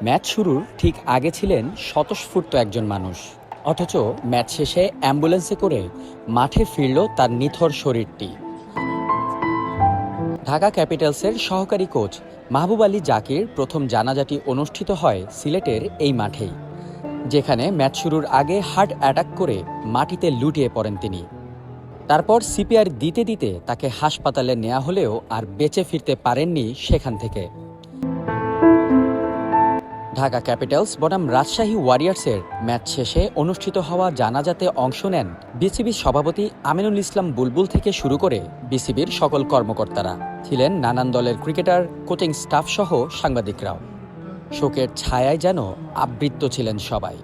Match শুরুর ঠিক আগে ছিলেন স্বতঃস্ফূর্ত একজন মানুষ। অথচ ম্যাচ শেষে অ্যাম্বুলেন্সে করে মাঠে ফিরল তার নিথর শরীরটি। ঢাকা ক্যাপিটালসের সহকারী কোচ মাহবুব আলী জাকির প্রথম জানাজাটি অনুষ্ঠিত হয় সিলেটের এই মাঠেই, যেখানে ম্যাচ শুরুর আগে হার্ট অ্যাটাক করে মাটিতে লুটিয়ে পড়েন তিনি। তারপর সিপিআর দিতে দিতে তাকে হাসপাতালে নেওয়া হলেও আর বেঁচে ফিরতে পারেননি সেখান থেকে। ঢাকা ক্যাপিটালস বনাম রাজশাহী ওয়ারিয়র্সের ম্যাচ শেষে অনুষ্ঠিত হওয়া জানাজাতে অংশ নেন বিসিবির সভাপতি আমিনুল ইসলাম বুলবুল থেকে শুরু করে বিসিবির সকল কর্মকর্তারা। ছিলেন নানান দলের ক্রিকেটার, কোচিং স্টাফ সহ সাংবাদিকরাও। শোকের ছায়ায় যেন আবৃত ছিলেন সবাই।